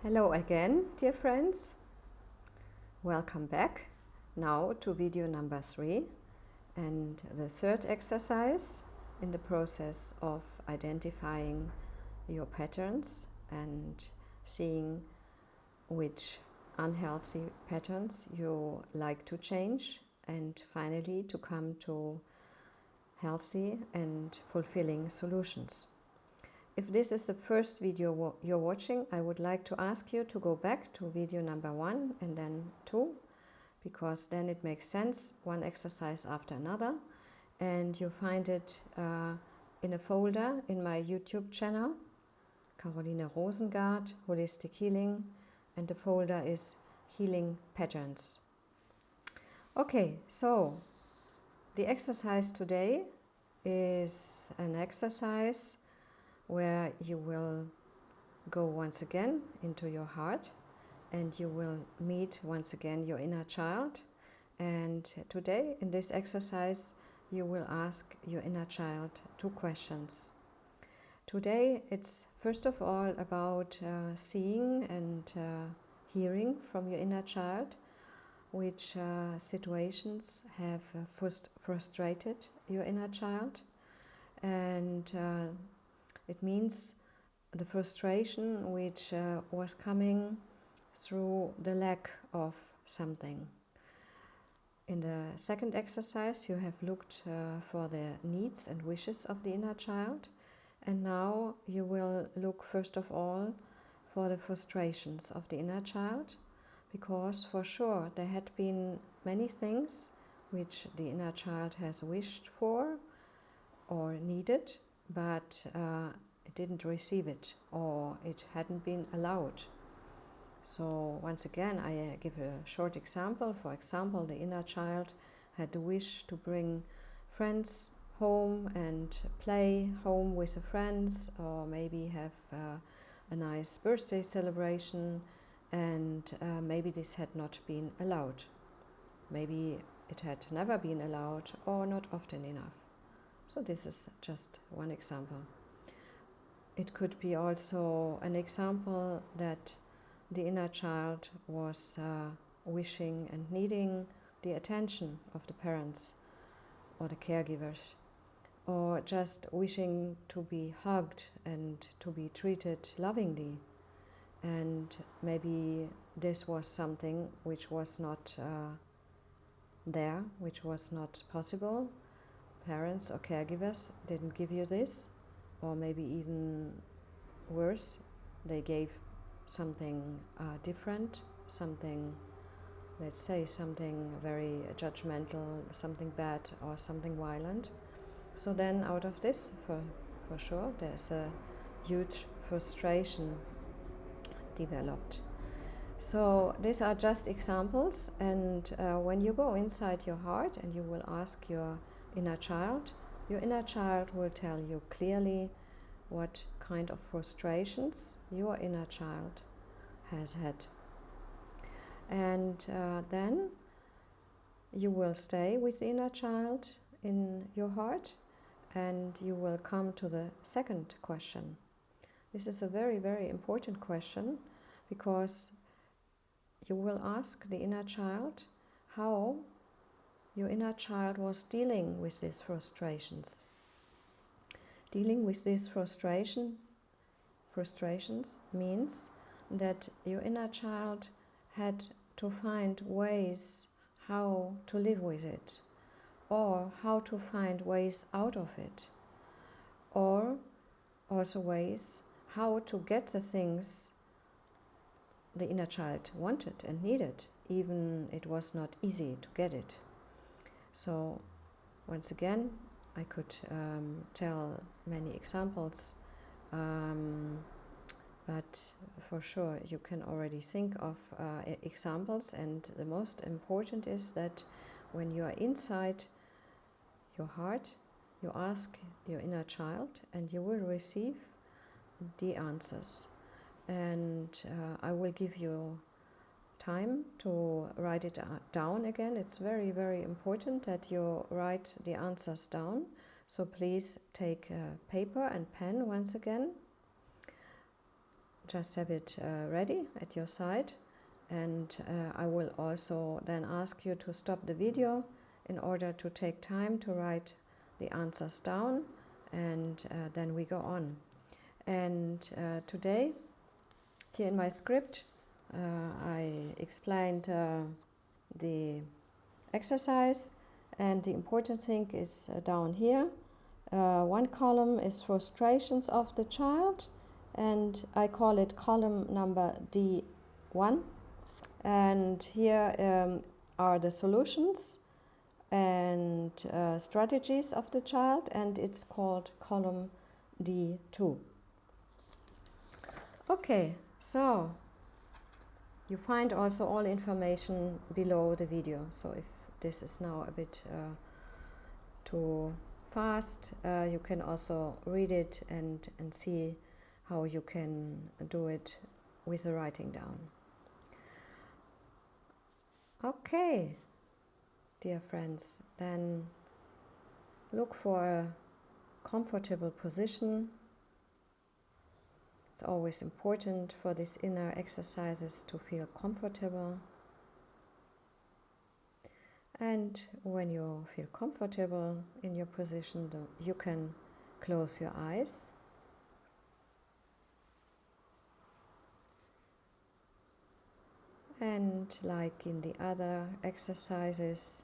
Hello again, dear friends. Welcome back now to video number 3 and the third exercise in the process of identifying your patterns and seeing which unhealthy patterns you like to change and finally to come to healthy and fulfilling solutions. If this is the first video you're watching, I would like to ask you to go back to video number 1 and then 2, because then it makes sense, one exercise after another, and you find it in a folder in my YouTube channel, Caroline Rosengart, Holistic Healing, and the folder is Healing Patterns. Okay, so the exercise today is an exercise where you will go once again into your heart and you will meet once again your inner child. And today in this exercise you will ask your inner child 2 questions. Today it's first of all about seeing and hearing from your inner child which situations have frustrated your inner child, and it means the frustration which was coming through the lack of something. In the second exercise you have looked for the needs and wishes of the inner child, and now you will look first of all for the frustrations of the inner child, because for sure there had been many things which the inner child has wished for or needed, but it didn't receive it, or it hadn't been allowed. So once again I give a short example. For example, the inner child had the wish to bring friends home and play home with the friends, or maybe have a nice birthday celebration, and maybe this had not been allowed. Maybe it had never been allowed or not often enough. So this is just one example. It could be also an example that the inner child was wishing and needing the attention of the parents or the caregivers, or just wishing to be hugged and to be treated lovingly. And maybe this was something which was not there, which was not possible. Parents or caregivers didn't give you this, or maybe even worse, they gave something different, something, let's say, something very judgmental, something bad or something violent. So then out of this, for sure, there's a huge frustration developed. So these are just examples, and when you go inside your heart and you will ask your inner child will tell you clearly what kind of frustrations your inner child has had. And then you will stay with the inner child in your heart, and you will come to the second question. This is a very, very important question, because you will ask the inner child how your inner child was dealing with these frustrations. Dealing with these frustrations means that your inner child had to find ways how to live with it, or how to find ways out of it, or also ways how to get the things the inner child wanted and needed, even it was not easy to get it. So once again, I could tell many examples, but for sure you can already think of examples, and the most important is that when you are inside your heart, you ask your inner child and you will receive the answers. And I will give you time to write it down again. It's very, very important that you write the answers down. So please take paper and pen once again. just have it ready at your side, and I will also then ask you to stop the video in order to take time to write the answers down, and then we go on. And today, here in my script, I explained the exercise, and the important thing is down here. One column is frustrations of the child, and I call it column number D1. And here are the solutions and strategies of the child, and it's called column D2. Okay, so you find also all information below the video. So if this is now a bit too fast, you can also read it and see how you can do it with the writing down. Okay, dear friends, then look for a comfortable position. It's always important for these inner exercises to feel comfortable. And when you feel comfortable in your position, you can close your eyes. And like in the other exercises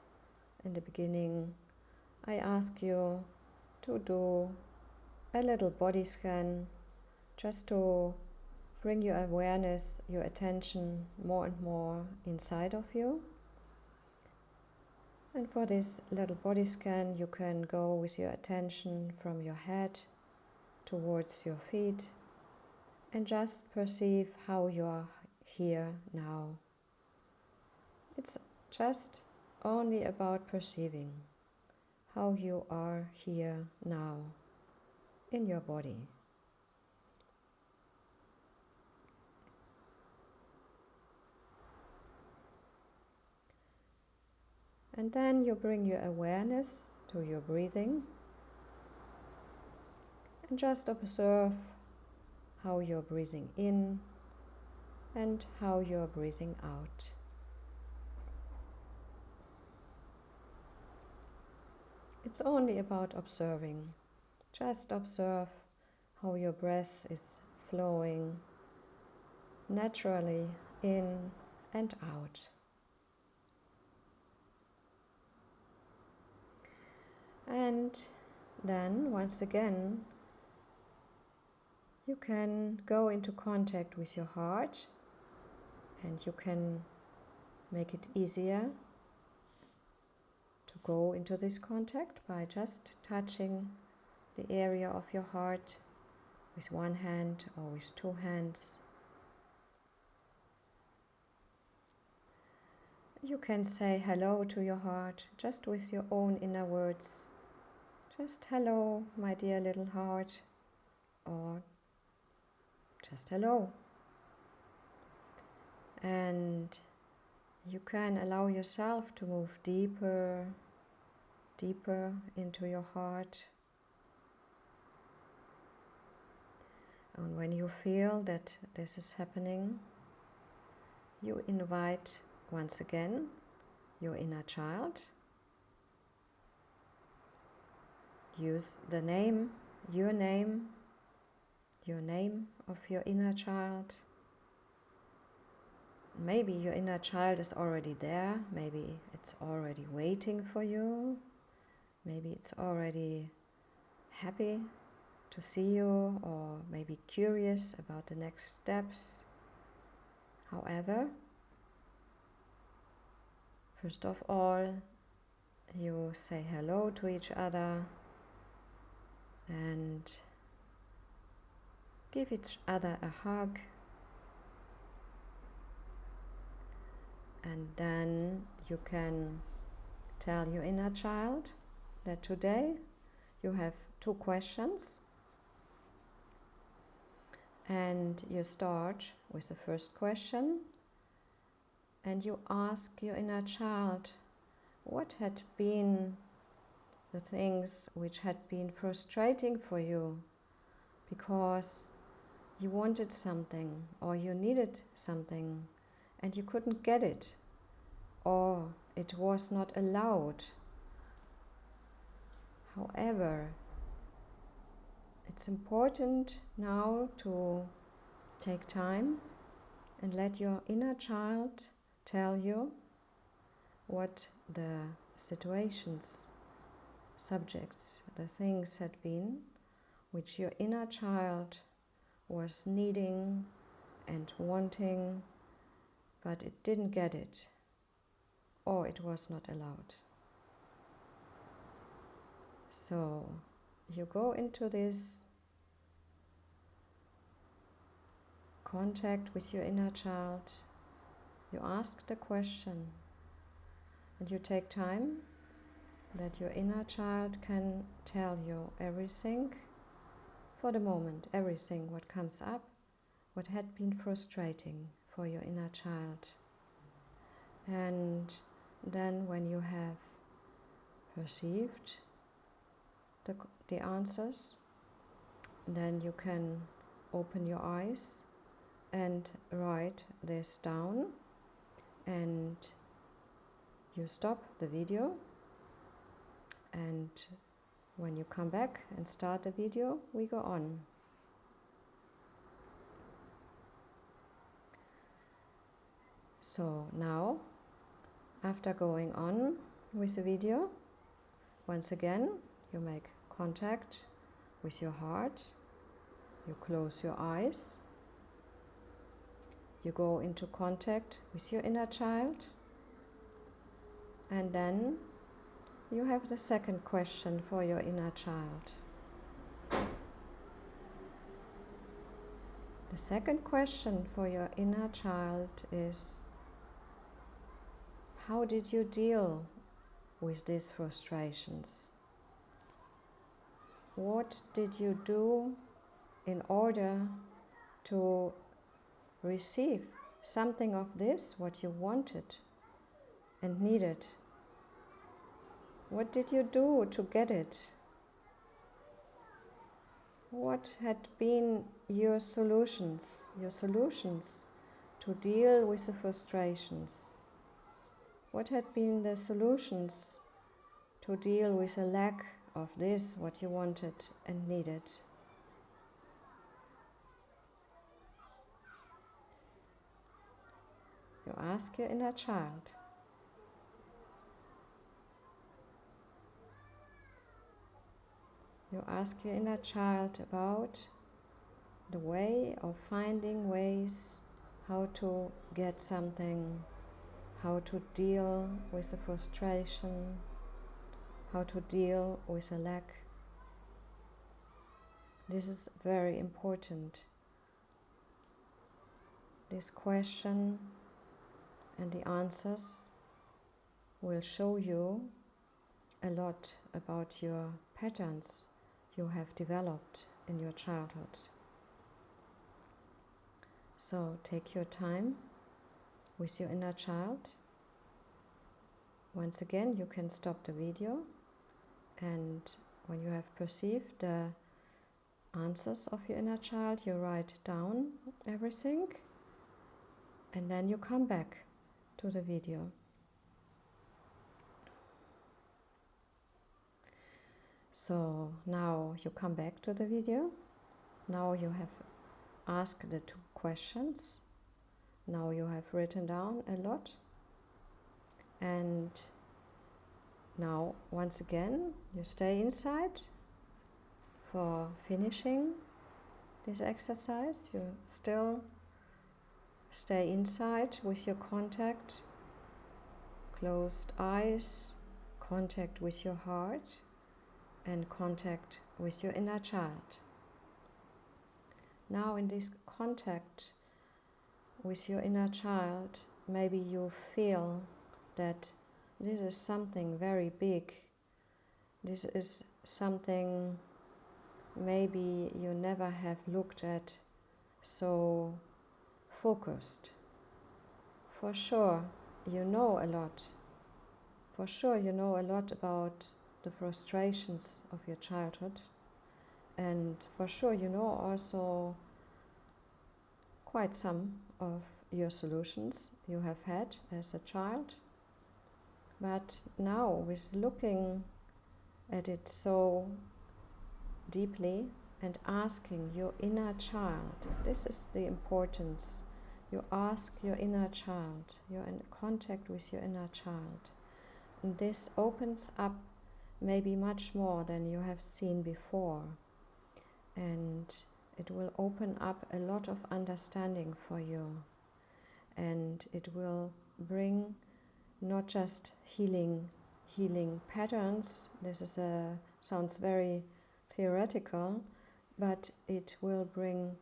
in the beginning, I ask you to do a little body scan, just to bring your awareness, your attention more and more inside of you. And for this little body scan, you can go with your attention from your head towards your feet and just perceive how you are here now. It's just only about perceiving how you are here now in your body. And then you bring your awareness to your breathing and just observe how you're breathing in and how you're breathing out. It's only about observing. Just observe how your breath is flowing naturally in and out. And then, once again, you can go into contact with your heart, and you can make it easier to go into this contact by just touching the area of your heart with one hand or with two hands. You can say hello to your heart just with your own inner words. Just hello, my dear little heart, or just hello. And you can allow yourself to move deeper, deeper into your heart. And when you feel that this is happening, you invite once again your inner child. Use the name, your name of your inner child. Maybe your inner child is already there, maybe it's already waiting for you, maybe it's already happy to see you, or maybe curious about the next steps. However, first of all, you say hello to each other and give each other a hug, and then you can tell your inner child that today you have 2 questions, and you start with the first question and you ask your inner child what had been the things which had been frustrating for you, because you wanted something, or you needed something, and you couldn't get it, or it was not allowed. However, it's important now to take time and let your inner child tell you what the situations, subjects, the things had been which your inner child was needing and wanting, but it didn't get it, or it was not allowed. So you go into this contact with your inner child, you ask the question, and you take time that your inner child can tell you everything for the moment, everything what comes up, what had been frustrating for your inner child. And then when you have perceived the answers, then you can open your eyes and write this down, and you stop the video, and when you come back and start the video, we go on. So now, after going on with the video, once again you make contact with your heart, you close your eyes, you go into contact with your inner child, and then you have the second question for your inner child. The second question for your inner child is, how did you deal with these frustrations? What did you do in order to receive something of this, what you wanted and needed? What did you do to get it? What had been your solutions to deal with the frustrations? What had been the solutions to deal with the lack of this, what you wanted and needed? You ask your inner child. You ask your inner child about the way of finding ways how to get something, how to deal with the frustration, how to deal with the lack. This is very important. This question and the answers will show you a lot about your patterns you have developed in your childhood. So take your time with your inner child. Once again, you can stop the video, and when you have perceived the answers of your inner child, you write down everything, and then you come back to the video. So now you come back to the video. Now you have asked the two questions. Now you have written down a lot. And now, once again, you stay inside for finishing this exercise. You still stay inside with your contact, closed eyes, contact with your heart, and contact with your inner child. Now in this contact with your inner child, maybe you feel that this is something very big. This is something maybe you never have looked at so focused. For sure, you know a lot. For sure, you know a lot about the frustrations of your childhood, and for sure you know also quite some of your solutions you have had as a child. But now, with looking at it so deeply and asking your inner child, this is the importance. You ask your inner child, you're in contact with your inner child. And this opens up maybe much more than you have seen before. And it will open up a lot of understanding for you. And it will bring not just healing patterns. This is sounds very theoretical, but it will bring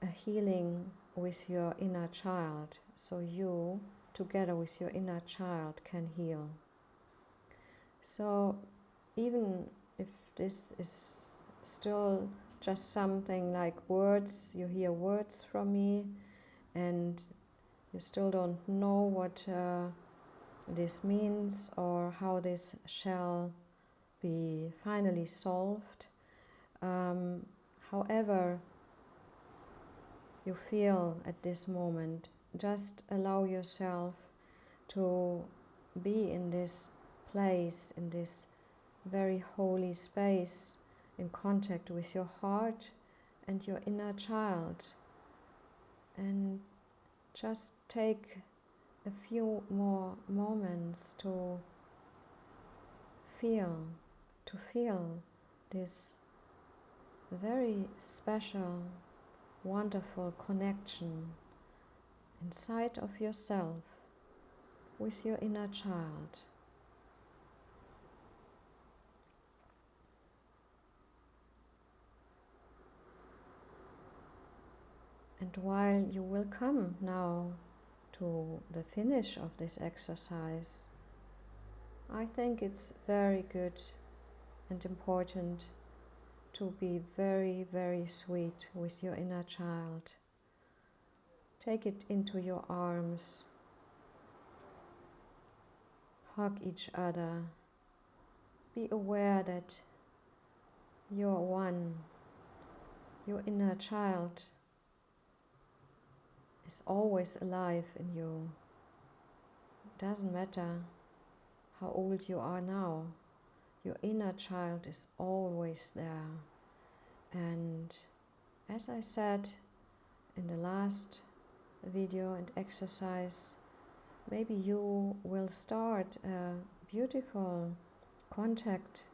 a healing with your inner child. So you, together with your inner child, can heal. So even if this is still just something like words, you hear words from me, and you still don't know what this means or how this shall be finally solved. However you feel at this moment, just allow yourself to be in this place, in this very holy space, in contact with your heart and your inner child. And just take a few more moments to feel this very special, wonderful connection inside of yourself with your inner child. And while you will come now to the finish of this exercise, I think it's very good and important to be very, very sweet with your inner child. Take it into your arms, hug each other, be aware that you're one, your inner child is always alive in you. It doesn't matter how old you are now, your inner child is always there. And as I said in the last video and exercise, maybe you will start a beautiful contact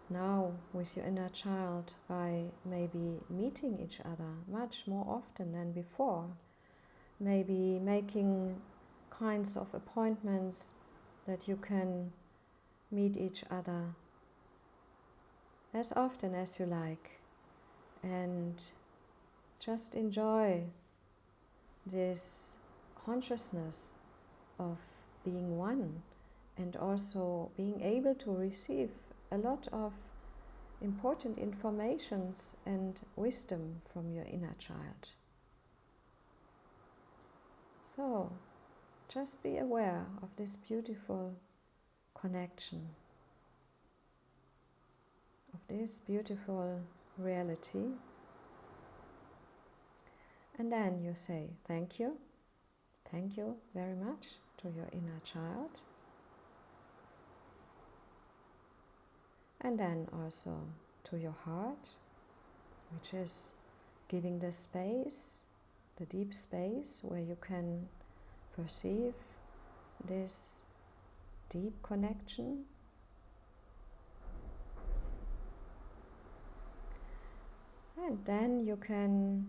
now with your inner child by maybe meeting each other much more often than before, maybe making kinds of appointments that you can meet each other as often as you like, and just enjoy this consciousness of being one and also being able to receive a lot of important informations and wisdom from your inner child. So just be aware of this beautiful connection, of this beautiful reality. And then you say thank you very much to your inner child. And then also to your heart, which is giving the space, the deep space where you can perceive this deep connection. And then you can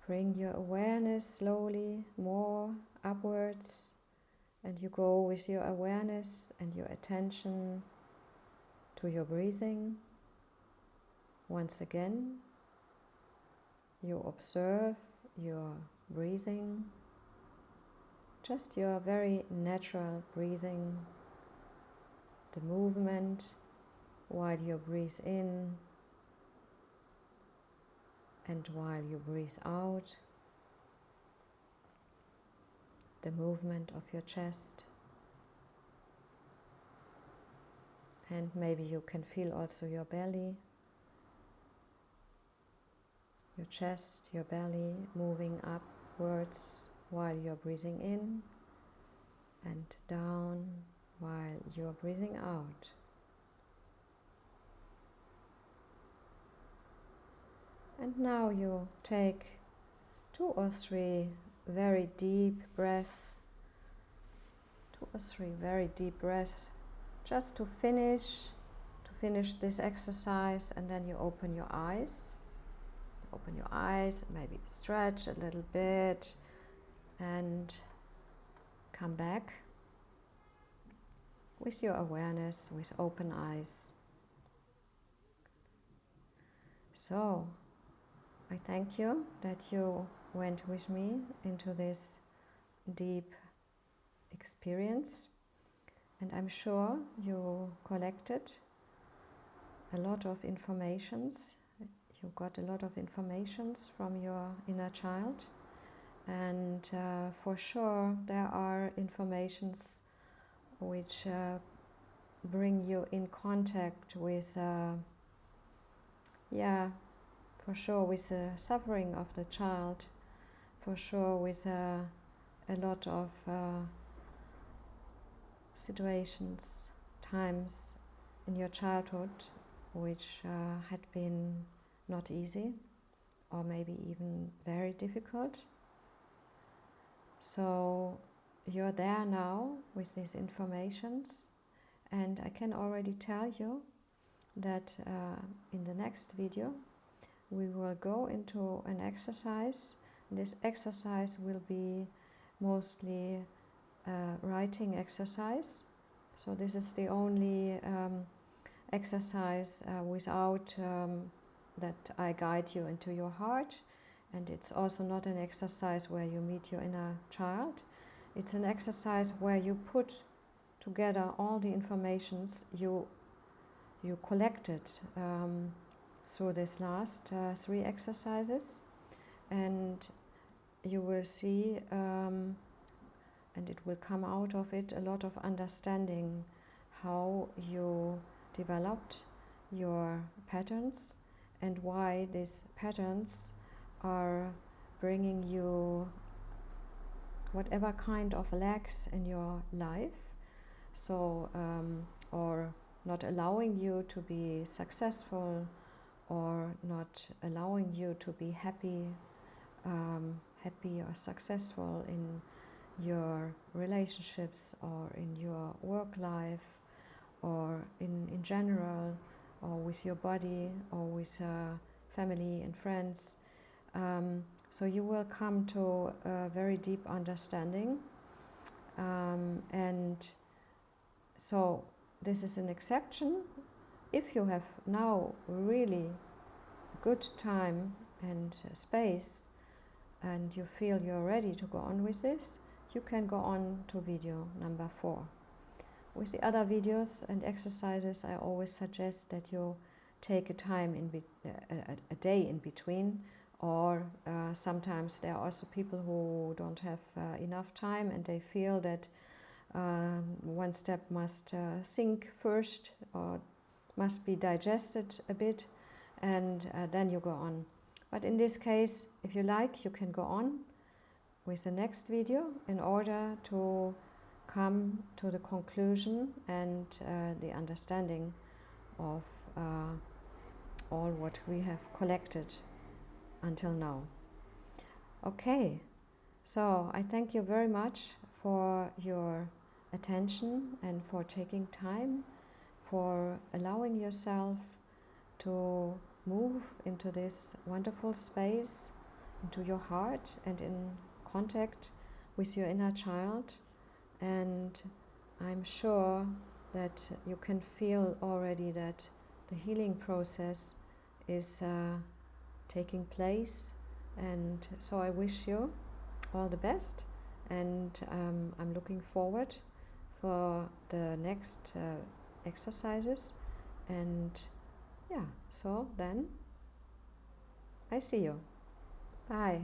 bring your awareness slowly more upwards, and you go with your awareness and your attention to your breathing. Once again, you observe your breathing, just your very natural breathing, the movement while you breathe in and while you breathe out, the movement of your chest. And maybe you can feel also your belly. your chest, your belly moving upwards while you're breathing in and down while you're breathing out. And now you take 2 or 3 very deep breaths, 2 or 3 very deep breaths, just to finish this exercise, and then you open your eyes. Open your eyes, maybe stretch a little bit, and come back with your awareness, with open eyes. So, I thank you that you went with me into this deep experience, and I'm sure you collected a lot of informations. You got a lot of informations from your inner child, and for sure there are informations which bring you in contact with for sure with the suffering of the child, for sure with a lot of situations, times in your childhood which had been not easy or maybe even very difficult. So you're there now with these informations, and I can already tell you that in the next video we will go into an exercise. This exercise will be mostly a writing exercise. So this is the only exercise without that I guide you into your heart, and it's also not an exercise where you meet your inner child. It's an exercise where you put together all the informations you collected through this last 3 exercises, and you will see and it will come out of it a lot of understanding how you developed your patterns and why these patterns are bringing you whatever kind of lacks in your life, so or not allowing you to be successful, or not allowing you to be happy or successful in your relationships or in your work life or in general, or with your body or with family and friends. So you will come to a very deep understanding, and so this is an exception. If you have now really good time and space and you feel you're ready to go on with this, you can go on to video number 4. With the other videos and exercises, I always suggest that you take a time a day in between, or sometimes there are also people who don't have enough time and they feel that one step must sink first or must be digested a bit, and then you go on. But in this case, if you like, you can go on with the next video in order to come to the conclusion and the understanding of all what we have collected until now. Okay, so I thank you very much for your attention and for taking time, for allowing yourself to move into this wonderful space, into your heart and in contact with your inner child. And I'm sure that you can feel already that the healing process is taking place, and so I wish you all the best, and I'm looking forward for the next exercises, and yeah, so then I see you. Bye.